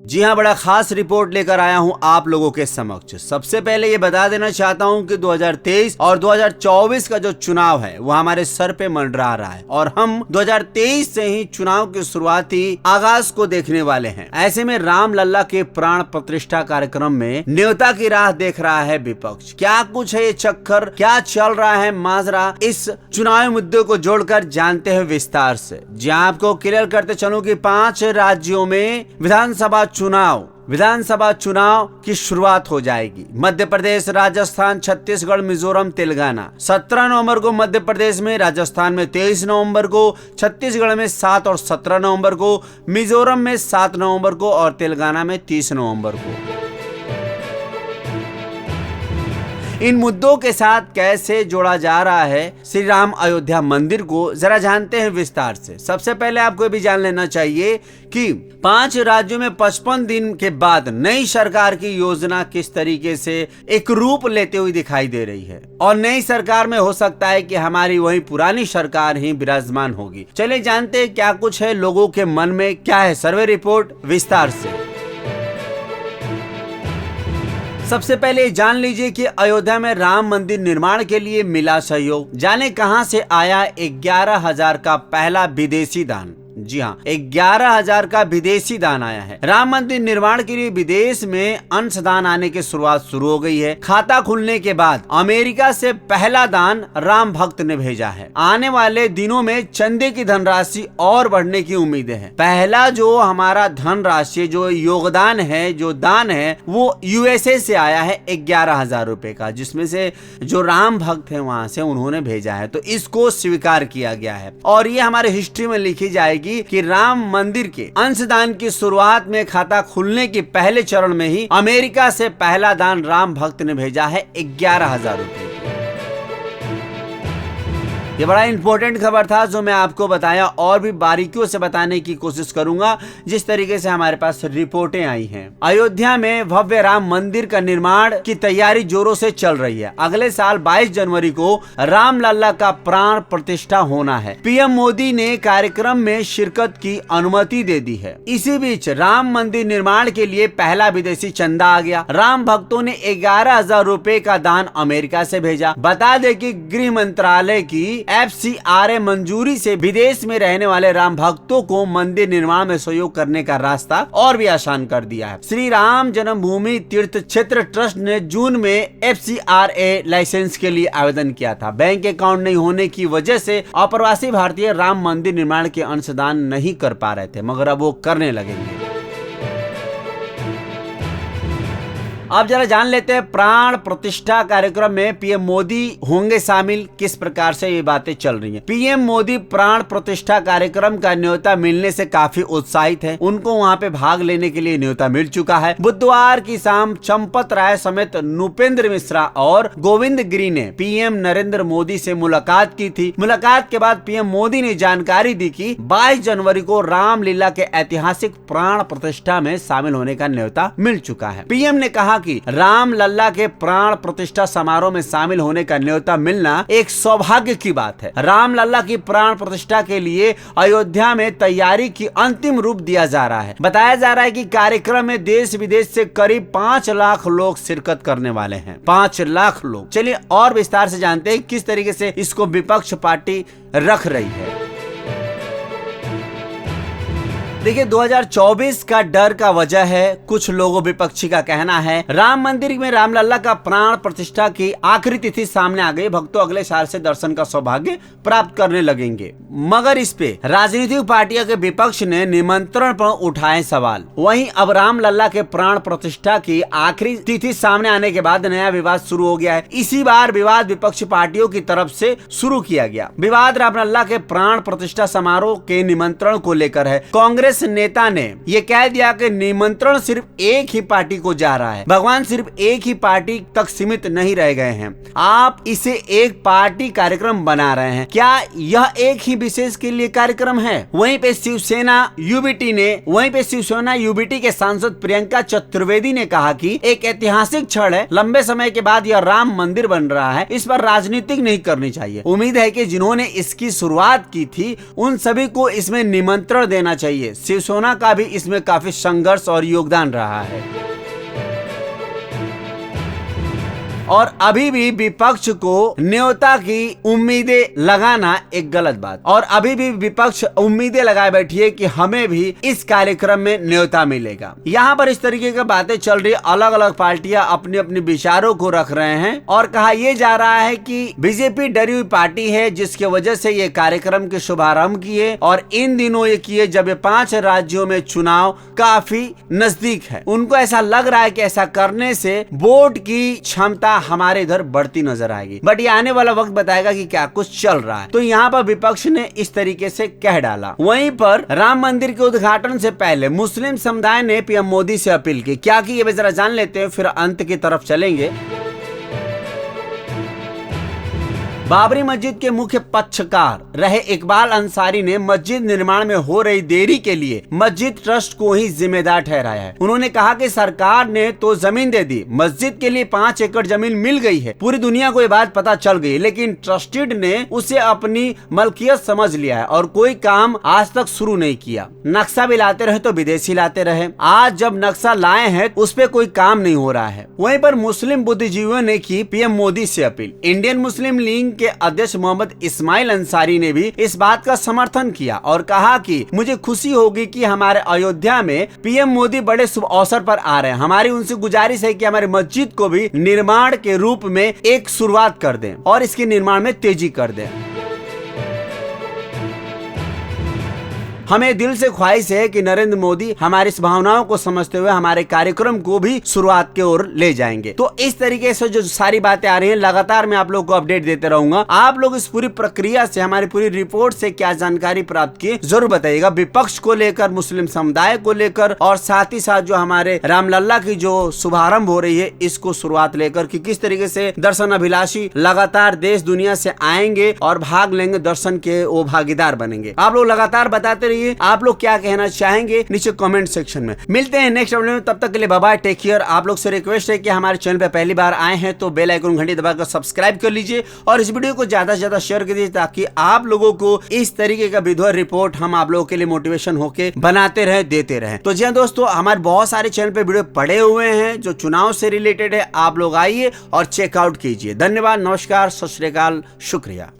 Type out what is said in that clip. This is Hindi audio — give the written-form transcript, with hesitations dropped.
जी हाँ, बड़ा खास रिपोर्ट लेकर आया हूँ आप लोगों के समक्ष। सबसे पहले ये बता देना चाहता हूँ कि 2023 और 2024 का जो चुनाव है वो हमारे सर पे मंडरा रहा है और हम 2023 से ही चुनाव के शुरुआती आगाज को देखने वाले हैं। ऐसे में राम लल्ला के प्राण प्रतिष्ठा कार्यक्रम में न्योता की राह देख रहा है विपक्ष। क्या कुछ है ये चक्कर, क्या चल रहा है माजरा, इस चुनावी मुद्दे को जोड़कर जानते हैं विस्तार से। जी आपको क्लियर करते चलूं कि 5 राज्यों में विधानसभा चुनाव की शुरुआत हो जाएगी। मध्य प्रदेश, राजस्थान, छत्तीसगढ़, मिजोरम, तेलंगाना। 17 नवंबर को मध्य प्रदेश में, राजस्थान में 23 नवंबर को, छत्तीसगढ़ में 7 और 17 नवंबर को, मिजोरम में 7 नवंबर को और तेलंगाना में 30 नवंबर को। इन मुद्दों के साथ कैसे जोड़ा जा रहा है श्री राम अयोध्या मंदिर को, जरा जानते हैं विस्तार से। सबसे पहले आपको भी जान लेना चाहिए कि 5 राज्यों में 55 दिन के बाद नई सरकार की योजना किस तरीके से एक रूप लेते हुए दिखाई दे रही है और नई सरकार में हो सकता है कि हमारी वही पुरानी सरकार ही विराजमान होगी। चलिए जानते हैं क्या कुछ है लोगों के मन में, क्या है सर्वे रिपोर्ट विस्तार से। सबसे पहले जान लीजिए कि अयोध्या में राम मंदिर निर्माण के लिए मिला सहयोग। जाने कहां से आया 11,000 का पहला विदेशी दान। जी हाँ, 11,000 का विदेशी दान आया है। राम मंदिर निर्माण के लिए विदेश में अंशदान आने की शुरुआत शुरू हो गई है। खाता खुलने के बाद अमेरिका से पहला दान राम भक्त ने भेजा है। आने वाले दिनों में चंदे की धनराशि और बढ़ने की उम्मीदें हैं। पहला जो हमारा धनराशि, जो योगदान है, जो दान है, वो यूएसए से आया है 11,000 रुपए का, जिसमें से जो राम भक्त है वहां से उन्होंने भेजा है, तो इसको स्वीकार किया गया है और ये हमारे हिस्ट्री में लिखी जाएगी कि राम मंदिर के अंशदान की शुरुआत में खाता खुलने के पहले चरण में ही अमेरिका से पहला दान राम भक्त ने भेजा है 11,000 रुपए। ये बड़ा इंपॉर्टेंट खबर था जो मैं आपको बताया और भी बारीकियों से बताने की कोशिश करूंगा जिस तरीके से हमारे पास रिपोर्टें आई हैं। अयोध्या में भव्य राम मंदिर का निर्माण की तैयारी जोरों से चल रही है। अगले साल 22 जनवरी को राम लल्ला का प्राण प्रतिष्ठा होना है। पीएम मोदी ने कार्यक्रम में शिरकत की अनुमति दे दी है। इसी बीच राम मंदिर निर्माण के लिए पहला विदेशी चंदा आ गया। राम भक्तों ने 11,000 रुपए का दान अमेरिका से भेजा। बता दें कि गृह मंत्रालय की FCRA मंजूरी से विदेश में रहने वाले राम भक्तों को मंदिर निर्माण में सहयोग करने का रास्ता और भी आसान कर दिया है। श्री राम जन्मभूमि तीर्थ क्षेत्र ट्रस्ट ने जून में FCRA लाइसेंस के लिए आवेदन किया था। बैंक अकाउंट नहीं होने की वजह से अप्रवासी भारतीय राम मंदिर निर्माण के अंशदान नहीं कर पा रहे थे, मगर अब वो करने लगेंगे। अब जरा जान लेते हैं प्राण प्रतिष्ठा कार्यक्रम में पीएम मोदी होंगे शामिल, किस प्रकार से ये बातें चल रही हैं। पीएम मोदी प्राण प्रतिष्ठा कार्यक्रम का न्योता मिलने से काफी उत्साहित है। उनको वहां पे भाग लेने के लिए न्योता मिल चुका है। बुधवार की शाम चंपत राय समेत नृपेंद्र मिश्रा और गोविंद गिरी ने पीएम नरेंद्र मोदी से मुलाकात की थी। मुलाकात के बाद पीएम मोदी ने जानकारी दी कि 22 जनवरी को रामलीला के ऐतिहासिक प्राण प्रतिष्ठा में शामिल होने का न्योता मिल चुका है। पीएम ने कहा कि राम लल्ला के प्राण प्रतिष्ठा समारोह में शामिल होने का न्योता मिलना एक सौभाग्य की बात है। राम लल्ला की प्राण प्रतिष्ठा के लिए अयोध्या में तैयारी की अंतिम रूप दिया जा रहा है। बताया जा रहा है कि कार्यक्रम में देश विदेश से करीब 5 लाख लोग शिरकत करने वाले हैं। 5 लाख लोग। चलिए और विस्तार से जानते हैं किस तरीके से इसको विपक्ष पार्टी रख रही है। देखिए 2024 का डर का वजह है, कुछ लोगों विपक्षी का कहना है। राम मंदिर में रामलल्ला का प्राण प्रतिष्ठा की आखिरी तिथि सामने आ गई। भक्तों अगले साल से दर्शन का सौभाग्य प्राप्त करने लगेंगे, मगर इस पे राजनीतिक पार्टियों के विपक्ष ने निमंत्रण पर उठाए सवाल। वहीं अब रामलल्ला के प्राण प्रतिष्ठा की आखिरी तिथि सामने आने के बाद नया विवाद शुरू हो गया है। इसी बार विवाद विपक्षी पार्टियों की तरफ से शुरू किया गया। विवाद रामलल्ला के प्राण प्रतिष्ठा समारोह के निमंत्रण को लेकर है। कांग्रेस नेता ने यह कह दिया कि निमंत्रण सिर्फ एक ही पार्टी को जा रहा है। भगवान सिर्फ एक ही पार्टी तक सीमित नहीं रह गए हैं, आप इसे एक पार्टी कार्यक्रम बना रहे हैं। क्या यह एक ही विशेष के लिए कार्यक्रम है? वहीं पे शिवसेना यूबीटी के सांसद प्रियंका चतुर्वेदी ने कहा कि एक ऐतिहासिक क्षण है। लंबे समय के बाद यह राम मंदिर बन रहा है, इस पर राजनीतिक नहीं करनी चाहिए। उम्मीद है कि जिन्होंने इसकी शुरुआत की थी उन सभी को इसमें निमंत्रण देना चाहिए। शिवसेना का भी इसमें काफी संघर्ष और योगदान रहा है। और अभी भी विपक्ष को न्योता की उम्मीदें लगाना एक गलत बात, और अभी भी विपक्ष उम्मीदें लगाए बैठी है कि हमें भी इस कार्यक्रम में न्योता मिलेगा। यहाँ पर इस तरीके की बातें चल रही, अलग अलग पार्टियां अपने अपने विचारों को रख रहे हैं और कहा यह जा रहा है कि बीजेपी डरी हुई पार्टी है जिसकी वजह से ये कार्यक्रम के शुभारंभ किए, और इन दिनों ये किए जब ये 5 राज्यों में चुनाव काफी नजदीक है। उनको ऐसा लग रहा है कि ऐसा करने से वोट की क्षमता हमारे इधर बढ़ती नजर आएगी, बट ये आने वाला वक्त बताएगा कि क्या कुछ चल रहा है। तो यहाँ पर विपक्ष ने इस तरीके से कह डाला। वहीं पर राम मंदिर के उद्घाटन से पहले मुस्लिम समुदाय ने पीएम मोदी से अपील की। क्या की ये भी जरा जान लेते हैं, फिर अंत की तरफ चलेंगे। बाबरी मस्जिद के मुख्य पक्षकार रहे इकबाल अंसारी ने मस्जिद निर्माण में हो रही देरी के लिए मस्जिद ट्रस्ट को ही जिम्मेदार ठहराया है। उन्होंने कहा कि सरकार ने तो जमीन दे दी, मस्जिद के लिए 5 एकड़ जमीन मिल गई है, पूरी दुनिया को ये बात पता चल गई, लेकिन ट्रस्टीड ने उसे अपनी मलकियत समझ लिया है और कोई काम आज तक शुरू नहीं किया। नक्शा भी लाते रहे तो विदेशी लाते रहे, आज जब नक्शा लाए हैं उस पर कोई काम नहीं हो रहा है। वहीं पर मुस्लिम बुद्धिजीवियों ने की पीएम मोदी से अपील। इंडियन मुस्लिम लीग के अध्यक्ष मोहम्मद इस्माइल अंसारी ने भी इस बात का समर्थन किया और कहा कि मुझे खुशी होगी कि हमारे अयोध्या में पीएम मोदी बड़े शुभ अवसर पर आ रहे हैं। हमारी उनसे गुजारिश है कि हमारी मस्जिद को भी निर्माण के रूप में एक शुरुआत कर दें और इसके निर्माण में तेजी कर दें। हमें दिल से ख्वाहिश है कि नरेंद्र मोदी हमारी इस भावनाओं को समझते हुए हमारे कार्यक्रम को भी शुरुआत की ओर ले जाएंगे। तो इस तरीके से जो सारी बातें आ रही हैं लगातार मैं आप लोगों को अपडेट देते रहूंगा। आप लोग इस पूरी प्रक्रिया से, हमारी पूरी रिपोर्ट से क्या जानकारी प्राप्त की जरूर बताइएगा, विपक्ष को लेकर, मुस्लिम समुदाय को लेकर, और साथ ही साथ जो हमारे रामलला की जो शुभारंभ हो रही है इसको शुरुआत लेकर कि किस तरीके से दर्शन अभिलाषी लगातार देश दुनिया से आएंगे और भाग लेंगे, दर्शन के वो भागीदार बनेंगे। आप लोग लगातार बताते आप लोग क्या कहना चाहेंगे नीचे कमेंट सेक्शन में। मिलते हैं नेक्स्ट वीडियो में, तब तक के लिए बाय बाय, टेक केयर। आप लोग से रिक्वेस्ट है कि हमारे चैनल पे पहली बार आए हैं तो बेल आइकन घंटी दबाकर सब्सक्राइब कर लीजिए और इस वीडियो को ज्यादा से ज्यादा शेयर कर दीजिए ताकि आप लोगों को इस तरीके का विधवा रिपोर्ट हम आप लोगों के लिए मोटिवेशन होके बनाते रहे, देते रहे। तो जी दोस्तों, हमारे बहुत सारे चैनल पे वीडियो पड़े हुए हैं जो चुनाव से रिलेटेड है, आप लोग आइए और चेकआउट कीजिए। धन्यवाद, नमस्कार, सत श्री अकाल, शुक्रिया।